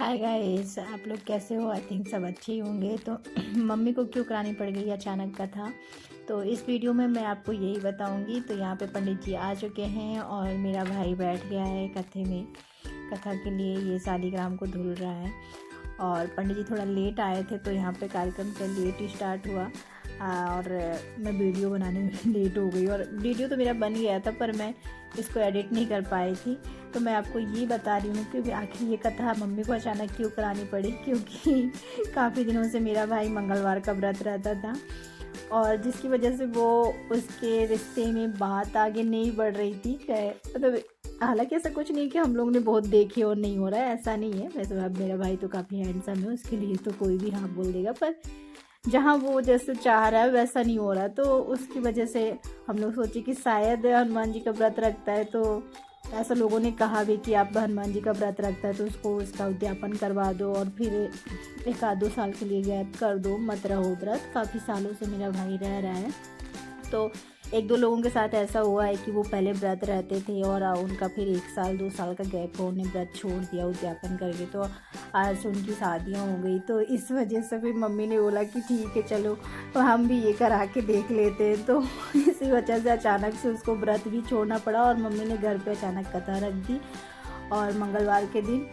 Hi guys, आप लोग कैसे हो? आई थिंक सब अच्छे ही होंगे। तो मम्मी को क्यों करानी पड़ गई अचानक कथा, तो इस वीडियो में मैं आपको यही बताऊंगी। तो यहाँ पे पंडित जी आ चुके हैं और मेरा भाई बैठ गया है कथे में। कथा के लिए ये शालिग्राम को धुल रहा है और पंडित जी थोड़ा लेट आए थे, तो यहाँ पे कार्यक्रम का लेट ही स्टार्ट हुआ। और मैं वीडियो बनाने में लेट हो गई, और वीडियो तो मेरा बन गया था पर मैं इसको एडिट नहीं कर पाई थी। तो मैं आपको ये बता रही हूँ कि आखिर ये कथा मम्मी को अचानक क्यों करानी पड़ी, क्योंकि काफ़ी दिनों से मेरा भाई मंगलवार का व्रत रहता था और जिसकी वजह से वो उसके रिश्ते में बात आगे नहीं बढ़ रही थी। मतलब हालांकि ऐसा कुछ नहीं कि हम लोग ने बहुत देखे और नहीं हो रहा है, ऐसा नहीं है। वैसे अब मेरा भाई तो काफ़ी हैंडसम है, उसके लिए तो कोई भी हाँ बोल देगा, पर जहाँ वो जैसे चाह रहा है वैसा नहीं हो रहा। तो उसकी वजह से हम लोग सोचे कि शायद हनुमान जी का व्रत रखता है, तो ऐसा लोगों ने कहा भी कि आप हनुमान जी का व्रत रखता है तो उसको उसका उद्यापन करवा दो और फिर 1-2 साल के लिए गैप कर दो, मत रहो व्रत। काफ़ी सालों से मेरा भाई रह रहा है, तो 1-2 लोगों के साथ ऐसा हुआ है कि वो पहले व्रत रहते थे और उनका फिर 1-2 साल का गैप हो, उन्हें व्रत छोड़ दिया उद्यापन करके। तो आज से उनकी शादियाँ हो गई, तो इस वजह से फिर मम्मी ने बोला कि ठीक है चलो तो हम भी ये करा के देख लेते हैं। तो इसी वजह से अचानक से उसको व्रत भी छोड़ना पड़ा और मम्मी ने घर पे अचानक कथा रख दी और मंगलवार के दिन,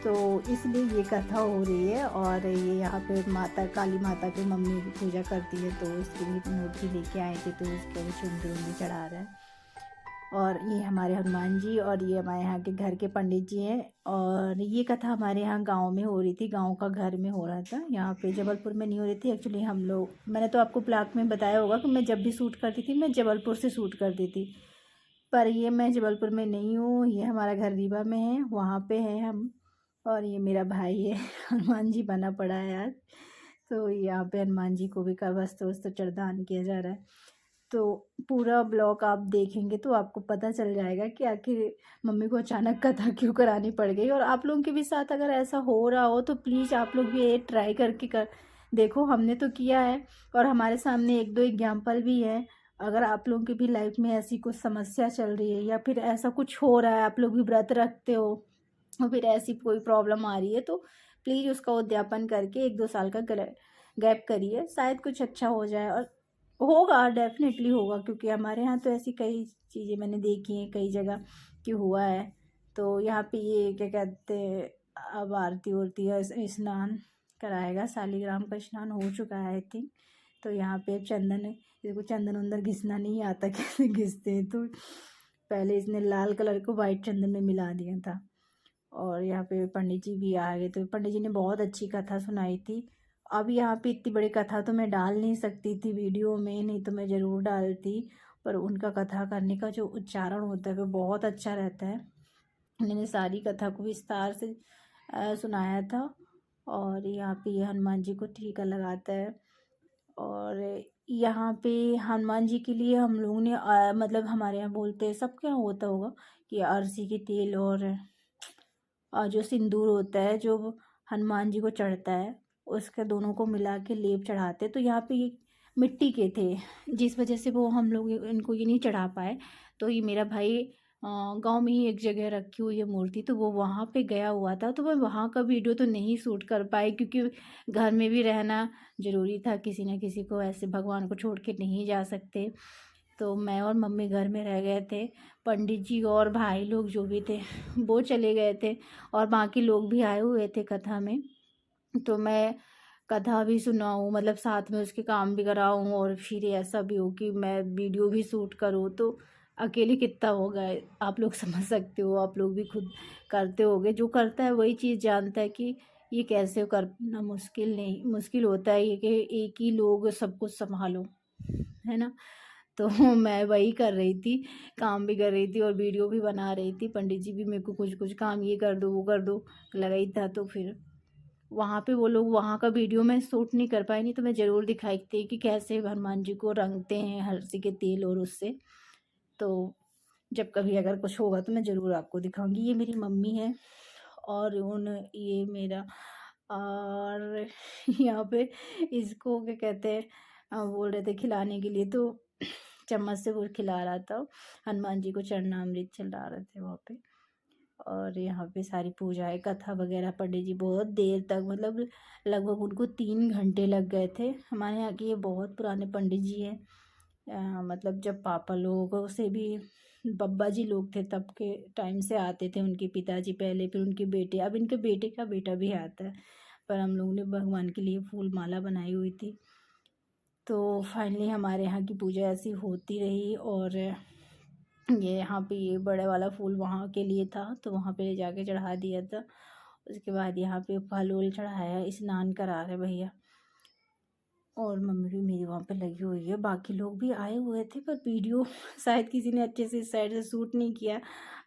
तो इसलिए ये कथा हो रही है। और ये यहाँ पे माता काली माता की मम्मी की पूजा करती है, तो उसकी भी मूर्ति लेके आए थे, तो उसके भी चुंदरी चढ़ा रहे हैं। और ये हमारे हनुमान जी और ये हमारे यहाँ के घर के पंडित जी हैं। और ये कथा हमारे यहाँ गांव में हो रही थी, गांव का घर में हो रहा था, यहाँ पे जबलपुर में नहीं हो रही थी। एक्चुअली हम लोग, मैंने तो आपको ब्लॉग में बताया होगा कि मैं जब भी शूट करती थी मैं जबलपुर से शूट करती थी, पर ये मैं जबलपुर में नहीं हूँ, ये हमारा घर रीवा में है, वहाँ पे है हम। और ये मेरा भाई है हनुमान जी बना पड़ा है आज। तो यहाँ पे हनुमान जी को भी का वस्त्र वस्त्र चढ़ान किया जा रहा है। तो पूरा ब्लॉग आप देखेंगे तो आपको पता चल जाएगा कि आखिर मम्मी को अचानक कथा क्यों करानी पड़ गई। और आप लोगों के भी साथ अगर ऐसा हो रहा हो तो प्लीज़ आप लोग भी ये ट्राई करके कर देखो। हमने तो किया है और हमारे सामने 1-2 एग्जाम्पल भी है। अगर आप लोगों की भी लाइफ में ऐसी कुछ समस्या चल रही है या फिर ऐसा कुछ हो रहा है, आप लोग भी व्रत रखते हो और फिर ऐसी कोई प्रॉब्लम आ रही है, तो प्लीज़ उसका उद्यापन करके 1-2 साल का गैप करिए, शायद कुछ अच्छा हो जाए। और होगा, डेफिनेटली होगा, क्योंकि हमारे यहाँ तो ऐसी कई चीज़ें मैंने देखी हैं कई जगह कि हुआ है। तो यहाँ पे ये क्या कहते हैं, अब आरती उरती है, स्नान कराएगा, शालिग्राम का स्नान हो चुका है आई थिंक। तो यहाँ पे चंदन, इसको चंदन वंदन घिसना नहीं आता कैसे घिसते हैं, तो पहले इसने लाल कलर को वाइट चंदन में मिला दिया था। और यहाँ पे पंडित जी भी आ गए, तो पंडित जी ने बहुत अच्छी कथा सुनाई थी। अब यहाँ पे इतनी बड़ी कथा तो मैं डाल नहीं सकती थी वीडियो में, नहीं तो मैं ज़रूर डालती, पर उनका कथा करने का जो उच्चारण होता है वो बहुत अच्छा रहता है। उन्होंने सारी कथा को विस्तार से सुनाया था। और यहाँ पे ये हनुमान जी को टीका लगाता है। और यहाँ पे हनुमान जी के लिए हम लोगों ने मतलब हमारे यहाँ बोलते हैं, सबके यहाँ होता होगा कि अरसी के तेल और जो सिंदूर होता है जो हनुमान जी को चढ़ता है, उसके दोनों को मिला के लेप चढ़ाते। तो यहाँ पे ये मिट्टी के थे, जिस वजह से वो हम लोग इनको ये नहीं चढ़ा पाए। तो ये मेरा भाई गांव में ही एक जगह रखी हुई है मूर्ति, तो वो वहाँ पे गया हुआ था, तो मैं वहाँ का वीडियो तो नहीं शूट कर पाई, क्योंकि घर में भी रहना ज़रूरी था, किसी न किसी को ऐसे भगवान को छोड़ के नहीं जा सकते। तो मैं और मम्मी घर में रह गए थे, पंडित जी और भाई लोग जो भी थे वो चले गए थे, और बाकी लोग भी आए हुए थे कथा में। तो मैं कथा भी सुनाऊँ, मतलब साथ में उसके काम भी कराऊँ, और फिर ऐसा भी हो कि मैं वीडियो भी शूट करूँ, तो अकेले कितना होगा, आप लोग समझ सकते हो, आप लोग भी खुद करते होगे। जो करता है वही चीज़ जानता है कि ये कैसे करना मुश्किल नहीं, मुश्किल होता है ये कि एक ही लोग सब कुछ संभालो, है ना। तो मैं वही कर रही थी, काम भी कर रही थी और वीडियो भी बना रही थी। पंडित जी भी मेरे को कुछ कुछ काम ये कर दो वो कर दो लगा ही था। तो फिर वहाँ पे वो लोग, वहाँ का वीडियो मैं शूट नहीं कर पाई, नहीं तो मैं ज़रूर दिखाई थी कि कैसे हनुमान जी को रंगते हैं हरसी के तेल और उससे। तो जब कभी अगर कुछ होगा तो मैं ज़रूर आपको दिखाऊंगी। ये मेरी मम्मी है और ये मेरा, और यहाँ पे इसको क्या कहते हैं, बोल रहे थे खिलाने के लिए, तो चम्मच से वो खिला रहा था, हनुमान जी को चरणामृत चला रहे थे वहाँ पे। और यहाँ पे सारी पूजाएं कथा वगैरह पंडित जी बहुत देर तक, मतलब लगभग उनको 3 घंटे लग गए थे। हमारे यहाँ के ये बहुत पुराने पंडित जी हैं। मतलब जब पापा लोगों से भी बब्बा जी लोग थे तब के टाइम से आते थे उनके पिताजी पहले, फिर उनके बेटे, अब इनके बेटे का बेटा भी आता है। पर हम लोगों ने भगवान के लिए फूल माला बनाई हुई थी। तो फाइनली हमारे यहाँ की पूजा ऐसी होती रही। और ये यहाँ पे ये बड़े वाला फूल वहाँ के लिए था तो वहाँ पे ले जाके चढ़ा दिया था। उसके बाद यहाँ पे फल वल चढ़ाया, स्नान करा रहे भैया। और मम्मी भी मेरी वहाँ पे लगी हुई है। बाकी लोग भी आए हुए थे पर वीडियो शायद किसी ने अच्छे से इस साइड से शूट नहीं किया।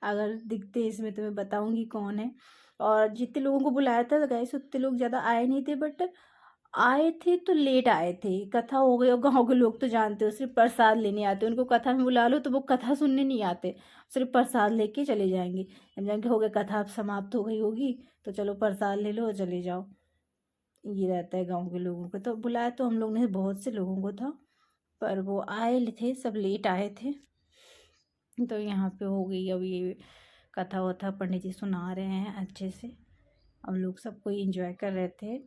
अगर दिखते इसमें तो मैं बताऊँगी कौन है। और जितने लोगों को बुलाया था गाइस उतने लोग ज़्यादा आए नहीं थे, बट आए थे तो लेट आए थे। कथा हो गई और गाँव के लोग तो जानते हो सिर्फ प्रसाद लेने आते हैं। उनको कथा में बुला लो तो वो कथा सुनने नहीं आते, सिर्फ प्रसाद लेके चले जाएंगे। जब जाके हो गया कथा अब समाप्त हो गई होगी तो चलो प्रसाद ले लो और चले जाओ। ये रहता है गाँव के लोगों का। तो बुलाया तो हम लोग ने बहुत से लोगों को था, पर वो आए थे सब लेट आए थे। तो यहाँ पे हो गई अब ये कथा वथा पंडित जी सुना रहे हैं अच्छे से। हम लोग सब कोई एंजॉय कर रहे थे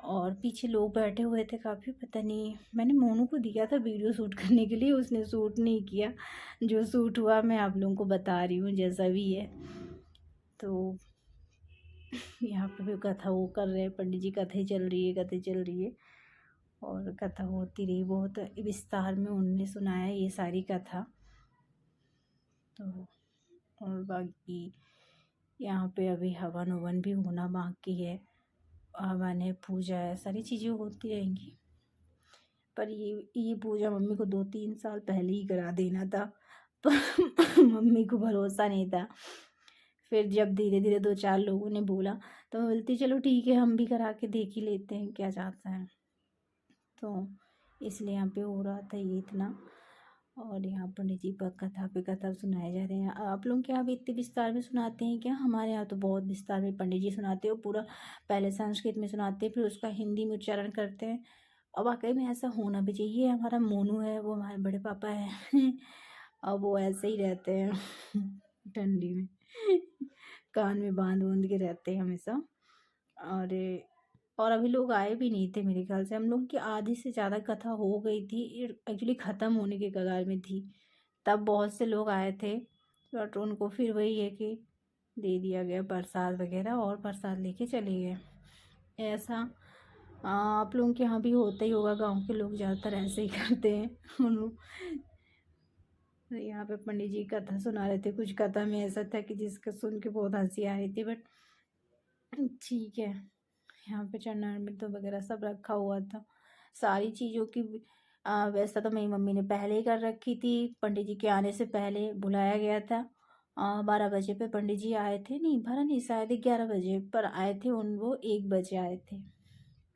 और पीछे लोग बैठे हुए थे काफ़ी। पता नहीं, मैंने मोनू को दिया था वीडियो शूट करने के लिए, उसने शूट नहीं किया। जो शूट हुआ मैं आप लोगों को बता रही हूँ जैसा भी है। तो यहाँ पे भी कथा वो कर रहे हैं पंडित जी, कथा चल रही है, कथा चल रही है और कथा होती रही। बहुत विस्तार में उन्होंने सुनाया ये सारी कथा। तो और बाकी यहाँ पे अभी हवन उवन भी होना बाकी है। हवन है, पूजा है, सारी चीज़ें होती रहेंगी। पर ये पूजा मम्मी को 2-3 साल पहले ही करा देना था पर मम्मी को भरोसा नहीं था। फिर जब धीरे धीरे 2-4 लोगों ने बोला तो मैं बोलती चलो ठीक है हम भी करा के देख ही लेते हैं क्या जाता है। तो इसलिए यहाँ पे हो रहा था ये इतना। और यहाँ पंडित जी पर कथा पे कथा सुनाए जा रहे हैं। आप लोग के यहाँ भी इतने विस्तार में सुनाते हैं क्या? हमारे यहाँ तो बहुत विस्तार में पंडित जी सुनाते हैं। पूरा पहले संस्कृत में सुनाते हैं फिर उसका हिंदी में उच्चारण करते हैं। और वाकई में ऐसा होना भी चाहिए। हमारा मोनू है वो हमारे बड़े पापा है और वो ऐसे ही रहते हैं ठंडी में कान में बांध बूंद के रहते हैं हमेशा। और अभी लोग आए भी नहीं थे मेरे ख्याल से। हम लोग की आधी से ज़्यादा कथा हो गई थी, एक्चुअली ख़त्म होने के कगार में थी। तब बहुत से लोग आए थे बट उनको फिर वही है कि दे दिया गया प्रसाद वगैरह और प्रसाद लेके चले गए। ऐसा आप लोगों के यहाँ भी होता ही होगा। गांव के लोग ज़्यादातर ऐसे ही करते हैं तो यहाँ पे पंडित जी कथा सुना रहे थे। कुछ कथा में ऐसा था कि जिसका सुन के बहुत हंसी आ रही थी, बट ठीक है। यहाँ पे चरणामृत वगैरह सब रखा हुआ था सारी चीज़ों की। वैसा तो मेरी मम्मी ने पहले ही कर रखी थी। पंडित जी के आने से पहले बुलाया गया था। 12 बजे पे पंडित जी आए थे, नहीं 12 नहीं शायद 11 बजे पर आए थे। वो 1 बजे आए थे।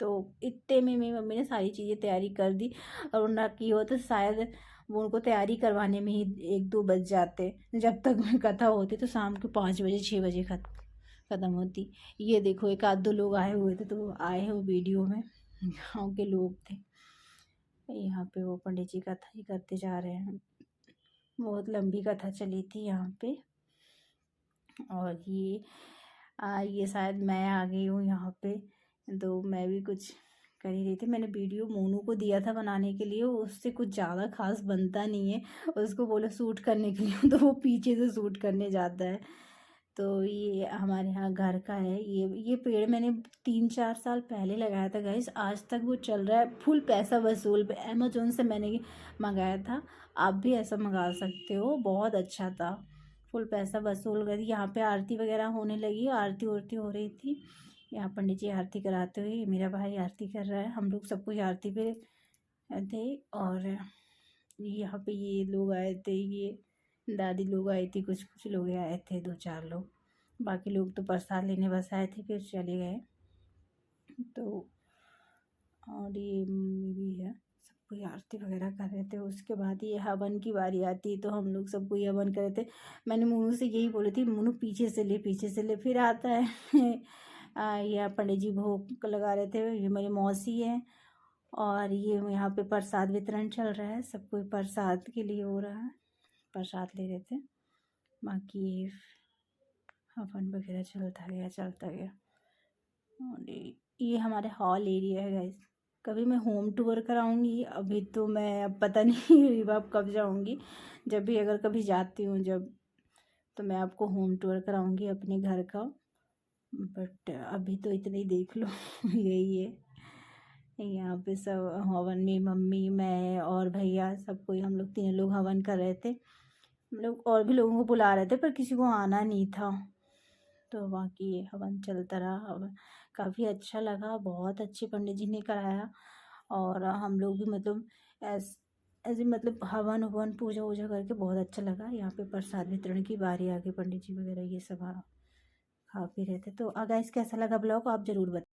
तो इतने में मेरी मम्मी ने सारी चीज़ें तैयारी कर दी। और उन्होंने की हो तो शायद वो उनको तैयारी करवाने में ही 1-2 बज जाते। जब तक में कथा होती तो शाम के 5 बजे 6 बजे ख़त्म होती। ये देखो 1-2 लोग आए हुए थे तो वो आए हैं वो वीडियो में गाँव के लोग थे। यहाँ पे वो पंडित जी कथा ही करते जा रहे हैं। बहुत लंबी कथा चली थी यहाँ पे। और ये शायद मैं आ गई हूँ यहाँ पे तो मैं भी कुछ कर ही रही थी। मैंने वीडियो मोनू को दिया था बनाने के लिए, उससे कुछ ज़्यादा खास बनता नहीं है। उसको बोलो शूट करने के लिए तो वो पीछे से शूट करने जाता है। तो ये हमारे यहाँ घर का है। ये पेड़ मैंने 3-4 साल पहले लगाया था गाइस, आज तक वो चल रहा है फुल पैसा वसूल पे। अमेजोन से मैंने मंगाया था, आप भी ऐसा मंगा सकते हो, बहुत अच्छा था। फुल पैसा वसूल कर। यहाँ पे आरती वगैरह होने लगी, आरती उरती हो रही थी। यहाँ पंडित जी आरती कराते हुए, मेरा भाई आरती कर रहा है। हम लोग सब कुछ आरती पे थे। और यहाँ पे ये लोग आए थे, ये दादी लोग आई थी, कुछ कुछ लोग आए थे 2-4 लोग। बाकी लोग तो प्रसाद लेने बस आए थे फिर चले गए। तो और ये मम्मी भी है, सब कोई आरती वगैरह कर रहे थे। उसके बाद ये हवन की बारी आती है तो हम लोग सब कोई हवन कर रहे थे। मैंने मोनू से यही बोली थी, मोनू पीछे से ले पीछे से ले, फिर आता है ये पंडित जी भोग लगा रहे थे। ये मेरी मौसी है और ये यहाँ पे प्रसाद वितरण चल रहा है, सब कोई प्रसाद के लिए हो रहा है, प्रसाद ले रहे थे। बाकी हवन वगैरह चलता गया। और ये हमारे हॉल एरिया है गाइस। कभी मैं होम टूर कराऊंगी, अभी तो मैं अब पता नहीं रिवाब कब जाऊंगी। जब भी अगर कभी जाती हूँ जब, तो मैं आपको होम टूर कराऊंगी अपने घर का। बट अभी तो इतना ही देख लो यही है। यहाँ पे सब हवन में मम्मी, मैं और भैया, सब कोई, हम लोग तीनों लोग हवन कर रहे थे। हम लोग और भी लोगों को बुला रहे थे पर किसी को आना नहीं था, तो बाकी ये हवन चलता रहा। हवन काफ़ी अच्छा लगा, बहुत अच्छे पंडित जी ने कराया। और हम लोग भी मतलब ऐसे मतलब हवन हवन पूजा वूजा करके बहुत अच्छा लगा। यहाँ पे प्रसाद वितरण की बारी आ गई, पंडित जी वगैरह ये सब खा पी रहे थे। तो गाइस कैसा लगा ब्लॉग आप ज़रूर बताएं।